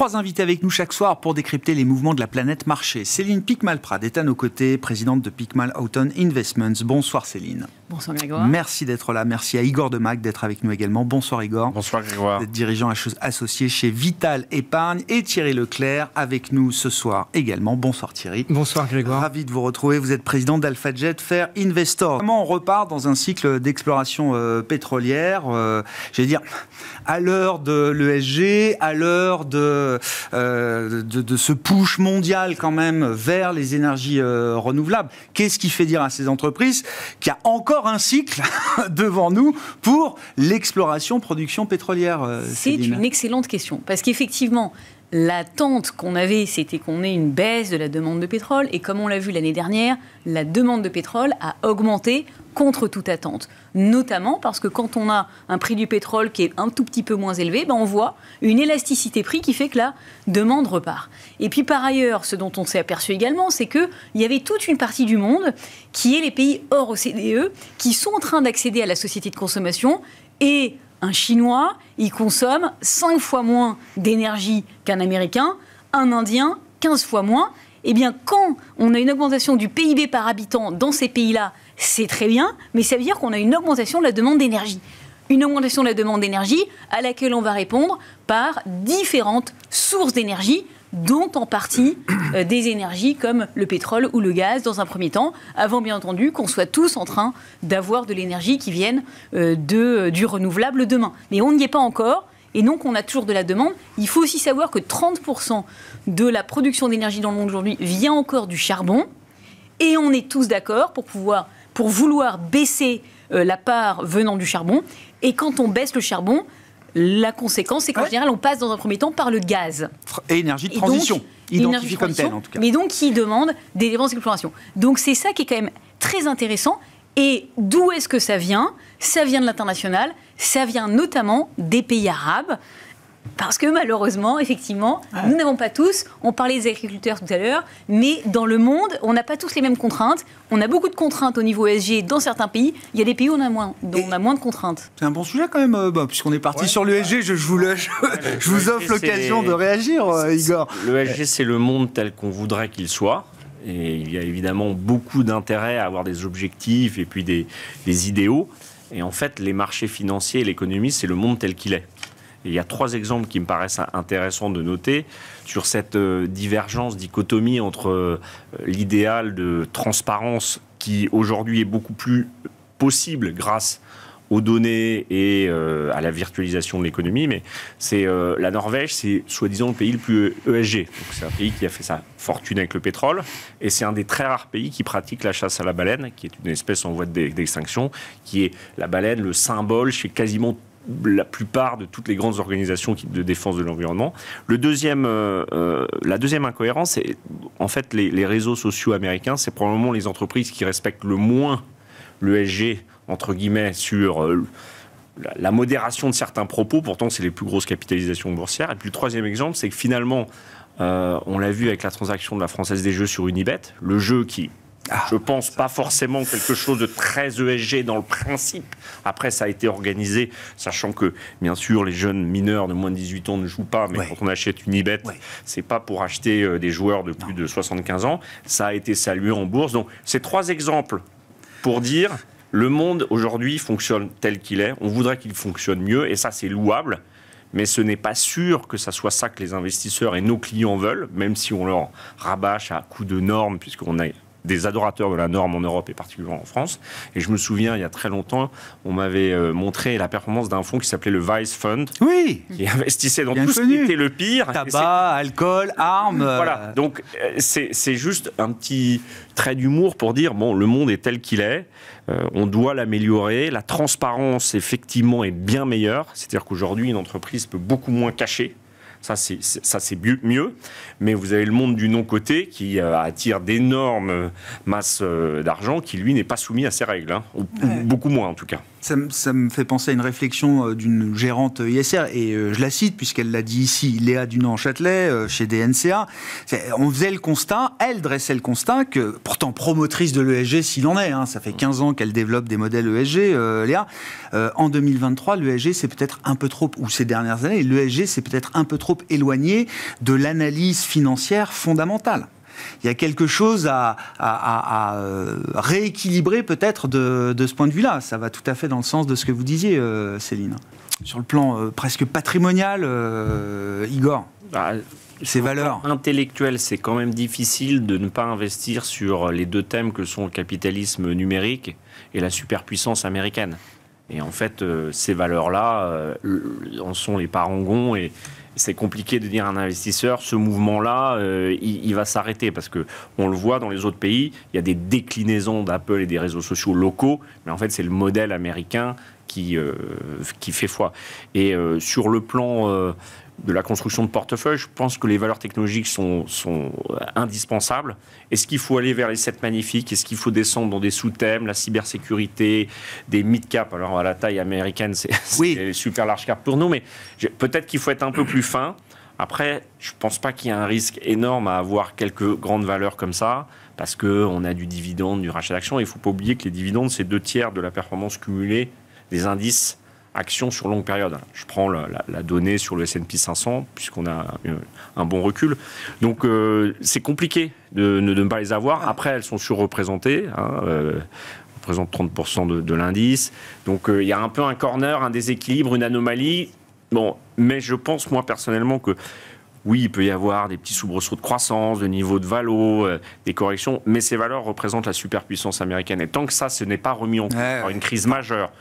3 invités avec nous chaque soir pour décrypter les mouvements de la planète marché. Céline Picmal-Prade est à nos côtés, présidente de Picmal Houghton Investments. Bonsoir Céline. Bonsoir Grégoire. Merci d'être là. Merci à Igor Demac d'être avec nous également. Bonsoir Igor. Bonsoir Grégoire. Vous êtes dirigeant associé chez Vital Épargne. Et Thierry Leclerc avec nous ce soir également. Bonsoir Thierry. Bonsoir Grégoire. Ravi de vous retrouver. Vous êtes président d'AlphaJet Fair Investor. Comment on repart dans un cycle d'exploration pétrolière, j'allais dire, à l'heure de l'ESG, à l'heure de ce push mondial quand même vers les énergies renouvelables. Qu'est-ce qui fait dire à ces entreprises qu'il y a encore un cycle devant nous pour l'exploration-production pétrolière, C'est une excellente question, parce qu'effectivement, l'attente qu'on avait, c'était qu'on ait une baisse de la demande de pétrole, et comme on l'a vu l'année dernière, la demande de pétrole a augmenté contre toute attente. Notamment parce que quand on a un prix du pétrole qui est un tout petit peu moins élevé, on voit une élasticité prix qui fait que la demande repart. Et puis par ailleurs, ce dont on s'est aperçu également, c'est qu'il y avait toute une partie du monde qui est les pays hors OCDE, qui sont en train d'accéder à la société de consommation, et un Chinois, il consomme 5 fois moins d'énergie qu'un Américain, un Indien, 15 fois moins. Eh bien, quand on a une augmentation du PIB par habitant dans ces pays-là, c'est très bien, mais ça veut dire qu'on a une augmentation de la demande d'énergie. Une augmentation de la demande d'énergie à laquelle on va répondre par différentes sources d'énergie, dont en partie des énergies comme le pétrole ou le gaz dans un premier temps, avant bien entendu qu'on soit tous en train d'avoir de l'énergie qui vienne du renouvelable demain. Mais on n'y est pas encore, et donc on a toujours de la demande. Il faut aussi savoir que 30% de la production d'énergie dans le monde aujourd'hui vient encore du charbon, et on est tous d'accord pour vouloir baisser la part venant du charbon, et quand on baisse le charbon, la conséquence, c'est qu'en général, on passe dans un premier temps par le gaz. Et énergie de transition, identifiée comme telle en tout cas. Mais donc qui demande des dépenses d'exploration. Donc c'est ça qui est quand même très intéressant. Et d'où est-ce que ça vient ? Ça vient de l'international, ça vient notamment des pays arabes. Parce que malheureusement, effectivement, nous n'avons pas tous, on parlait des agriculteurs tout à l'heure, mais dans le monde, on n'a pas tous les mêmes contraintes. On a beaucoup de contraintes au niveau ESG dans certains pays. Il y a des pays où on a moins de contraintes. C'est un bon sujet quand même, puisqu'on est parti sur l'ESG, je vous offre l'occasion de réagir, Igor. L'ESG, c'est le monde tel qu'on voudrait qu'il soit. Et il y a évidemment beaucoup d'intérêt à avoir des objectifs et puis des idéaux. Et en fait, les marchés financiers et l'économie, c'est le monde tel qu'il est. Et il y a 3 exemples qui me paraissent intéressants de noter sur cette divergence, dichotomie entre l'idéal de transparence qui aujourd'hui est beaucoup plus possible grâce aux données et à la virtualisation de l'économie, mais c'est la Norvège, c'est soi-disant le pays le plus ESG. Donc c'est un pays qui a fait sa fortune avec le pétrole, et c'est un des très rares pays qui pratique la chasse à la baleine, qui est une espèce en voie d'extinction, qui est la baleine, le symbole chez quasiment la plupart de toutes les grandes organisations de défense de l'environnement. La deuxième incohérence, c'est en fait les réseaux sociaux américains, c'est probablement les entreprises qui respectent le moins l'ESG, entre guillemets, sur la modération de certains propos. Pourtant, c'est les plus grosses capitalisations boursières. Et puis le 3e exemple, c'est que finalement, on l'a vu avec la transaction de la Française des Jeux sur Unibet, le jeu qui... je pense pas forcément quelque chose de très ESG dans le principe. Après, ça a été organisé, sachant que, bien sûr, les jeunes mineurs de moins de 18 ans ne jouent pas, mais quand on achète Unibet, c'est pas pour acheter des joueurs de plus de 75 ans. Ça a été salué en bourse. Donc, c'est 3 exemples pour dire le monde aujourd'hui fonctionne tel qu'il est. On voudrait qu'il fonctionne mieux, et ça, c'est louable. Mais ce n'est pas sûr que ça soit ça que les investisseurs et nos clients veulent, même si on leur rabâche à coups de normes, puisqu'on a des adorateurs de la norme en Europe et particulièrement en France. Et je me souviens, il y a très longtemps, on m'avait montré la performance d'un fonds qui s'appelait le Vice Fund, qui investissait dans tout ce qui était le pire. Tabac, alcool, armes... Voilà, donc c'est juste un petit trait d'humour pour dire, bon, le monde est tel qu'il est, on doit l'améliorer, la transparence, effectivement, est bien meilleure, c'est-à-dire qu'aujourd'hui, une entreprise peut beaucoup moins cacher. Ça, c'est mieux. Mais vous avez le monde du non-côté qui attire d'énormes masses d'argent qui, lui, n'est pas soumis à ces règles. Hein. Ou beaucoup moins, en tout cas. Ça me fait penser à une réflexion d'une gérante ISR, et je la cite puisqu'elle l'a dit ici, Léa Dunant-Châtelet, chez DNCA. On faisait le constat, elle dressait le constat que, pourtant promotrice de l'ESG s'il en est, ça fait 15 ans qu'elle développe des modèles ESG, Léa, en 2023, l'ESG c'est peut-être un peu trop, ou ces dernières années, l'ESG c'est peut-être un peu trop trop éloigné de l'analyse financière fondamentale. Il y a quelque chose à rééquilibrer peut-être de ce point de vue-là. Ça va tout à fait dans le sens de ce que vous disiez, Céline. Sur le plan presque patrimonial, Igor, ces valeurs intellectuelles, c'est quand même difficile de ne pas investir sur les deux thèmes que sont le capitalisme numérique et la superpuissance américaine. Et en fait, ces valeurs-là en sont les parangons et c'est compliqué de dire à un investisseur, ce mouvement-là, il va s'arrêter parce qu'on le voit dans les autres pays, il y a des déclinaisons d'Apple et des réseaux sociaux locaux, mais en fait, c'est le modèle américain qui fait foi. Et sur le plan de la construction de portefeuille, je pense que les valeurs technologiques sont indispensables. Est-ce qu'il faut aller vers les 7 magnifiques? Est-ce qu'il faut descendre dans des sous-thèmes, la cybersécurité, des mid-cap? Alors, à la taille américaine, c'est super large cap pour nous, mais peut-être qu'il faut être un peu plus fin. Après, je ne pense pas qu'il y ait un risque énorme à avoir quelques grandes valeurs comme ça, parce qu'on a du dividende, du rachat d'actions. Il ne faut pas oublier que les dividendes, c'est 2/3 de la performance cumulée des indices actions sur longue période. Je prends la donnée sur le S&P 500, puisqu'on a un bon recul. Donc, c'est compliqué de ne pas les avoir. Après, elles sont surreprésentées. Représentent 30% de l'indice. Donc, il y a un peu un corner, un déséquilibre, une anomalie. Bon, mais je pense, moi, personnellement, que oui, il peut y avoir des petits soubresauts de croissance, de niveau de valo, des corrections, mais ces valeurs représentent la superpuissance américaine. Et tant que ça, ce n'est pas remis en cause par une crise majeure,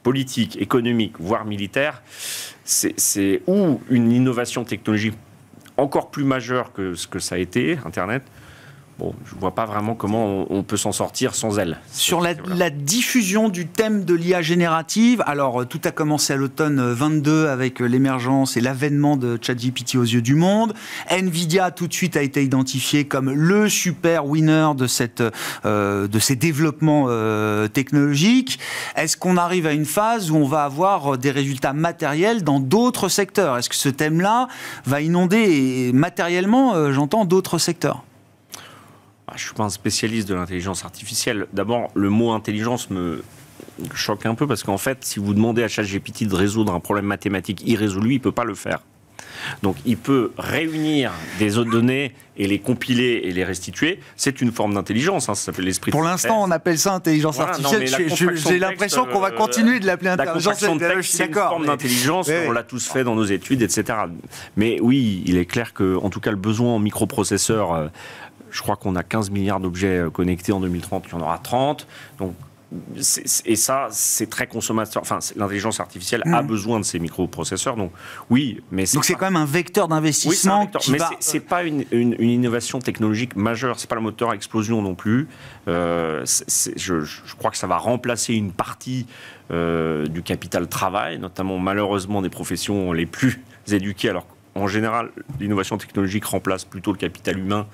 politique, économique, voire militaire, c'est ou une innovation technologique encore plus majeure que ce que ça a été, Internet. Bon, je ne vois pas vraiment comment on peut s'en sortir sans elle. Sur la diffusion du thème de l'IA générative, alors tout a commencé à l'automne 22 avec l'émergence et l'avènement de ChatGPT aux yeux du monde. Nvidia tout de suite a été identifié comme le super winner de ces développements technologiques. Est-ce qu'on arrive à une phase où on va avoir des résultats matériels dans d'autres secteurs? Est-ce que ce thème-là va inonder matériellement, j'entends, d'autres secteurs? Je ne suis pas un spécialiste de l'intelligence artificielle. D'abord, le mot intelligence me choque un peu parce qu'en fait, si vous demandez à ChatGPT de résoudre un problème mathématique irrésolu, il ne peut pas le faire. Donc, il peut réunir des autres données et les compiler et les restituer. C'est une forme d'intelligence, ça s'appelle l'esprit. Pour l'instant, on appelle ça intelligence artificielle. J'ai l'impression qu'on va continuer de l'appeler intelligence artificielle. C'est une forme d'intelligence, on l'a tous fait dans nos études, etc. Mais oui, il est clair que, en tout cas, le besoin en microprocesseurs... Je crois qu'on a 15 milliards d'objets connectés en 2030, il y en aura 30. Donc, et ça, c'est très consommateur. Enfin, l'intelligence artificielle a besoin de ces microprocesseurs. Donc, oui, mais donc c'est quand même un vecteur d'investissement. Oui, mais c'est pas une innovation technologique majeure. C'est pas le moteur à explosion non plus. Je crois que ça va remplacer une partie du capital travail, notamment malheureusement des professions les plus éduquées. Alors, en général, l'innovation technologique remplace plutôt le capital humain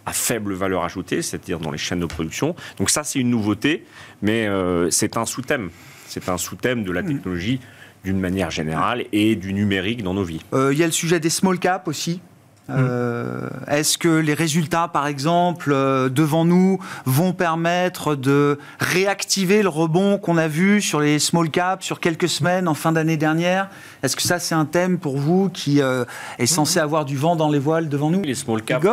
à faible valeur ajoutée, c'est-à-dire dans les chaînes de production. Donc ça, c'est une nouveauté, mais c'est un sous-thème. C'est un sous-thème de la technologie d'une manière générale et du numérique dans nos vies. Il y a le sujet des small caps aussi. Est-ce que les résultats, par exemple, devant nous, vont permettre de réactiver le rebond qu'on a vu sur les small caps sur quelques semaines en fin d'année dernière? Est-ce que ça, c'est un thème pour vous qui est censé avoir du vent dans les voiles devant nous? Les small caps,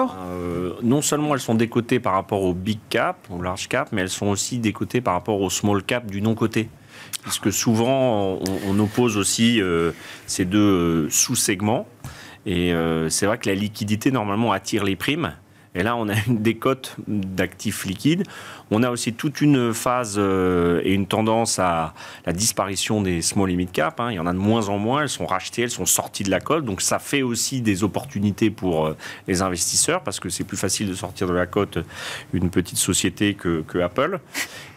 non seulement elles sont décotées par rapport aux big cap, aux large cap, mais elles sont aussi décotées par rapport aux small cap du non-coté. Puisque souvent, on oppose aussi ces deux sous-segments. Et c'est vrai que la liquidité, normalement, attire les primes. Et là, on a une décote d'actifs liquides. On a aussi toute une phase et une tendance à la disparition des small et mid cap. Il y en a de moins en moins. Elles sont rachetées, elles sont sorties de la cote. Donc, ça fait aussi des opportunités pour les investisseurs parce que c'est plus facile de sortir de la cote une petite société que Apple.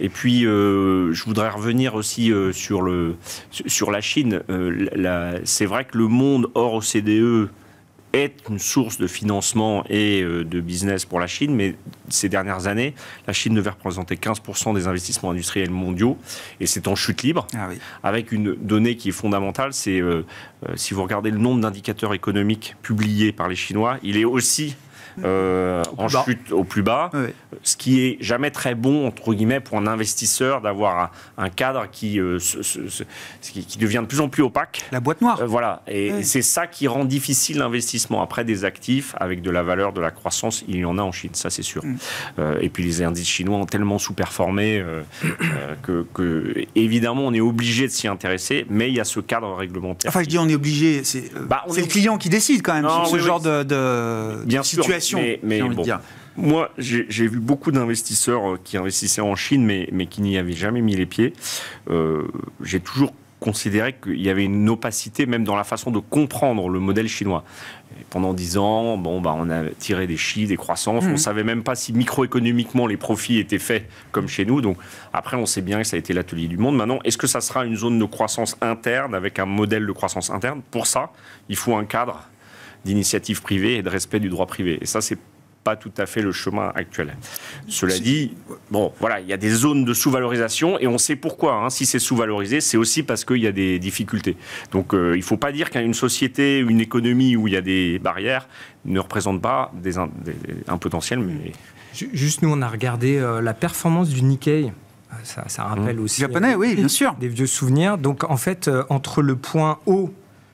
Et puis, je voudrais revenir aussi sur la Chine. C'est vrai que le monde hors OCDE est une source de financement et de business pour la Chine, mais ces dernières années, la Chine devait représenter 15% des investissements industriels mondiaux, et c'est en chute libre, avec une donnée qui est fondamentale, c'est si vous regardez le nombre d'indicateurs économiques publiés par les Chinois, il est aussi en chute au plus bas, ce qui est jamais très bon, entre guillemets, pour un investisseur d'avoir un cadre qui devient de plus en plus opaque. La boîte noire. Voilà, et c'est ça qui rend difficile l'investissement. Après, des actifs avec de la valeur, de la croissance, il y en a en Chine, ça c'est sûr. Et puis les indices chinois ont tellement sous-performé que évidemment, on est obligé de s'y intéresser, mais il y a ce cadre réglementaire. Enfin, je dis on est obligé, c'est le client qui décide quand même sur ce genre de situation. Mais bon, moi, j'ai vu beaucoup d'investisseurs qui investissaient en Chine, mais qui n'y avaient jamais mis les pieds. J'ai toujours considéré qu'il y avait une opacité même dans la façon de comprendre le modèle chinois. Et pendant 10 ans, on a tiré des chiffres, des croissances. On ne savait même pas si microéconomiquement les profits étaient faits comme chez nous. Donc après, on sait bien que ça a été l'atelier du monde. Maintenant, est-ce que ça sera une zone de croissance interne avec un modèle de croissance interne? Pour ça, il faut un cadre d'initiative privée et de respect du droit privé. Et ça, c'est pas tout à fait le chemin actuel. Cela dit, voilà, il y a des zones de sous-valorisation et on sait pourquoi. Si c'est sous-valorisé, c'est aussi parce qu'il y a des difficultés. Donc, il ne faut pas dire qu'une société, une économie où il y a des barrières ne représente pas un potentiel. Mais... Juste, nous, on a regardé la performance du Nikkei. Ça rappelle aussi japonais, oui, bien sûr. Des vieux souvenirs. Donc, en fait, entre le point haut,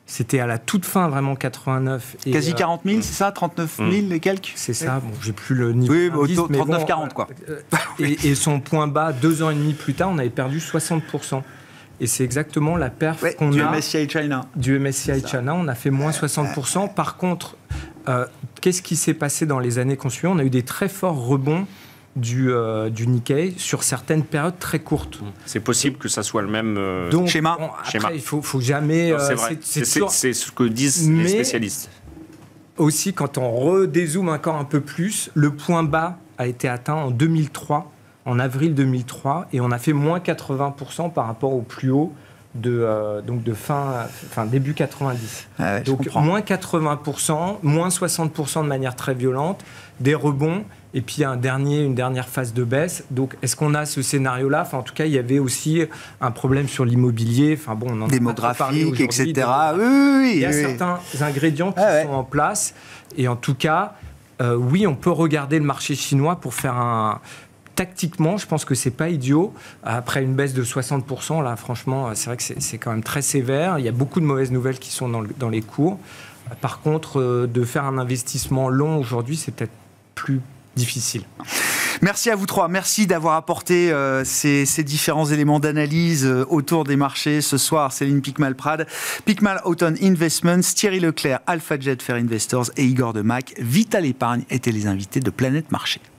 c'était à la toute fin, vraiment, 89. Et, quasi 40 000, c'est ça? 39 000 et quelques? C'est ça, j'ai plus le niveau. Oui, 39-40, quoi. Et son point bas, 2 ans et demi plus tard, on avait perdu 60%. Et c'est exactement la perf qu'on du a. MSCI China. Du MSCI China, on a fait moins 60%. Par contre, qu'est-ce qui s'est passé dans les années qu'on suit? On a eu des très forts rebonds du Nikkei sur certaines périodes très courtes. C'est possible que ça soit le même schéma. Après, il faut jamais... c'est vrai, c'est ce que disent les spécialistes. Aussi, quand on redézoome encore un peu plus, le point bas a été atteint en 2003, en avril 2003, et on a fait moins 80% par rapport au plus haut donc de début 90. Donc moins 80%, moins 60% de manière très violente, des rebonds, et puis une dernière phase de baisse. Donc est-ce qu'on a ce scénario-là? En tout cas, il y avait aussi un problème sur l'immobilier. On en démographique, etc. Il y a certains ingrédients qui sont en place. Et en tout cas, oui, on peut regarder le marché chinois pour faire tactiquement, je pense que c'est pas idiot. Après une baisse de 60%, là, franchement, c'est vrai que c'est quand même très sévère. Il y a beaucoup de mauvaises nouvelles qui sont dans les cours. Par contre, de faire un investissement long aujourd'hui, c'est peut-être plus difficile. Merci à vous trois. Merci d'avoir apporté ces différents éléments d'analyse autour des marchés ce soir. Céline Picmal-Prade, Picmal Houghton Investments, Thierry Leclerc, AlphaJet Fair Investors et Igor Demac, Vital Épargne étaient les invités de Planète Marché.